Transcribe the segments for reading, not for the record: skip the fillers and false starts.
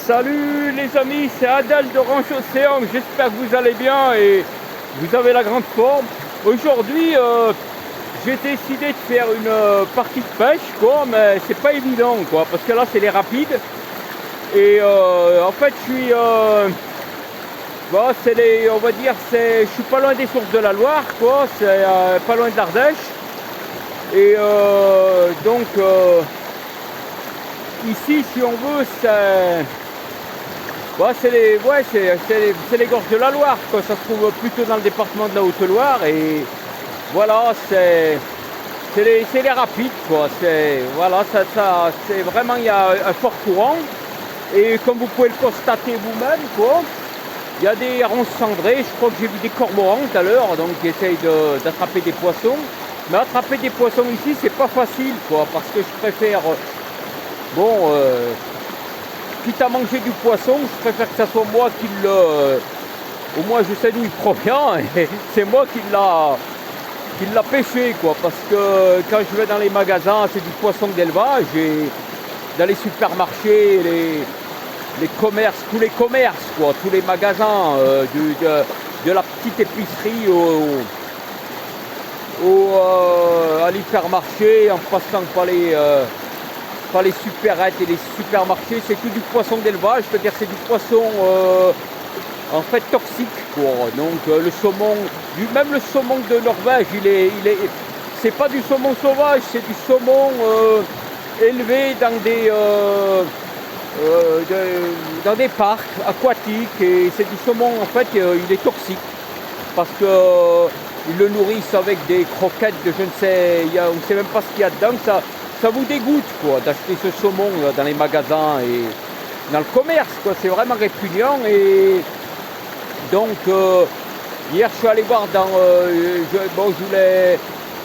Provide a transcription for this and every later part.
Salut les amis, c'est Adèle de Ranch Océan, j'espère que vous allez bien et vous avez la grande forme. Aujourd'hui, j'ai décidé de faire une partie de pêche, quoi, mais c'est pas évident, quoi, parce que là c'est les rapides. Et en fait, je suis, c'est les, on va dire, je suis pas loin des sources de la Loire, quoi, c'est pas loin de l'Ardèche. Et donc, ici, si on veut, c'est les gorges de la Loire, quoi. Ça se trouve plutôt dans le département de la Haute-Loire. Et voilà, c'est les rapides, quoi. Voilà, c'est vraiment, il y a un fort courant. Et comme vous pouvez le constater vous-même, quoi, il y a des ronces cendrées. Je crois que j'ai vu des cormorans tout à l'heure, donc qui essayent d'attraper des poissons. Mais attraper des poissons ici, c'est pas facile, quoi, parce que je préfère, quitte à manger du poisson, je préfère que ce soit moi qui au moins je sais d'où il provient, et c'est moi qui l'a pêché, quoi, parce que quand je vais dans les magasins, c'est du poisson d'élevage, et dans les supermarchés, les commerces, tous les commerces, quoi, tous les magasins, de la petite épicerie à l'hypermarché, en passant par les supérettes et les supermarchés, c'est tout du poisson d'élevage, c'est-à-dire c'est du poisson en fait toxique, quoi. Donc le saumon, même le saumon de Norvège, c'est pas du saumon sauvage, c'est du saumon élevé dans des parcs aquatiques, et c'est du saumon, en fait, il est toxique parce que ils le nourrissent avec des croquettes de je ne sais, on ne sait même pas ce qu'il y a dedans. Ça vous dégoûte, quoi, d'acheter ce saumon dans les magasins et dans le commerce, quoi. C'est vraiment répugnant. Et donc hier je suis allé voir je voulais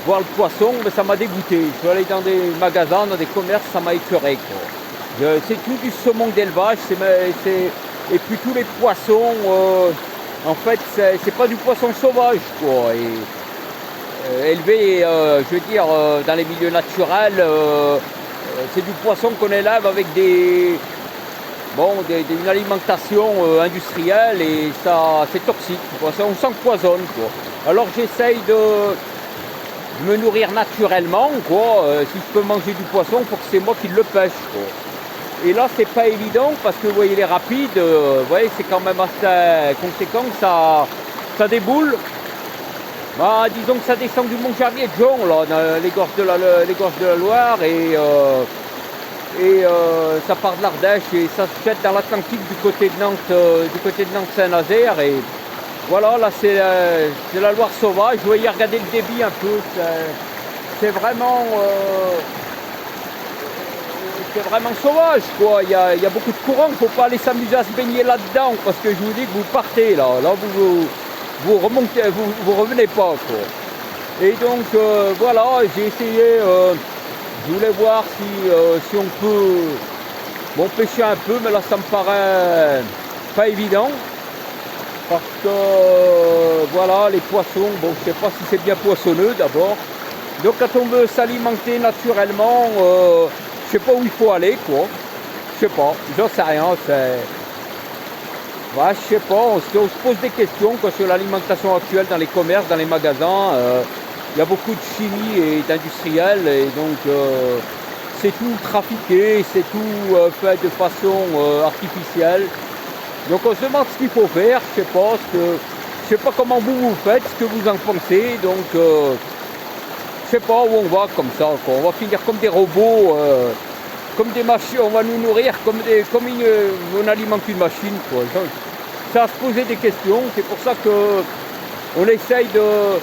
voir le poisson, mais ça m'a dégoûté. Je suis allé dans des magasins, dans des commerces, ça m'a écœuré, quoi. C'est tout du saumon d'élevage, et puis tous les poissons, en fait, c'est pas du poisson sauvage, quoi. Et élevé, je veux dire, dans les milieux naturels, c'est du poisson qu'on élève avec une alimentation industrielle, et ça, c'est toxique, quoi. On s'empoisonne, quoi. Alors j'essaye de me nourrir naturellement, quoi. Si je peux manger du poisson, il faut que c'est moi qui le pêche, quoi. Et là, c'est pas évident parce que vous voyez les rapides, c'est quand même assez conséquent, ça déboule. Disons que ça descend du Mont Gerbier-de-Jon, là, dans les gorges de la Loire, et ça part de l'Ardèche et ça se jette dans l'Atlantique du côté de Nantes-Saint-Nazaire. Et voilà, là c'est la Loire sauvage. Vous voyez, regardez le débit un peu, c'est vraiment sauvage, quoi. Il y a beaucoup de courant, il ne faut pas aller s'amuser à se baigner là-dedans, parce que je vous dis que vous partez là vous remontez, vous revenez pas, quoi. Et donc voilà, j'ai essayé, je voulais voir si on peut pêcher un peu, mais là ça me paraît pas évident, parce que voilà, les poissons, je sais pas si c'est bien poissonneux d'abord. Donc quand on veut s'alimenter naturellement, je sais pas où il faut aller, quoi. Je sais pas, j'en sais rien, je sais pas, on se pose des questions, quoi, sur l'alimentation actuelle dans les commerces, dans les magasins. Il y a beaucoup de chimie et d'industriel, et donc c'est tout trafiqué, c'est tout fait de façon artificielle. Donc on se demande ce qu'il faut faire, je sais pas comment vous faites, ce que vous en pensez, donc je sais pas où on va comme ça, quoi. On va finir comme des robots, comme des machines, on va nous nourrir comme on alimente une machine, quoi. Ça à se poser des questions, c'est pour ça qu'on essaye de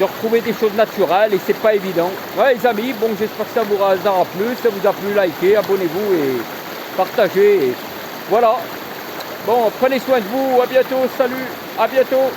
retrouver des choses naturelles, et c'est pas évident. Ouais les amis, j'espère que ça vous aura plu, si ça vous a plu, likez, abonnez-vous et partagez. Et voilà, prenez soin de vous, à bientôt, salut, à bientôt.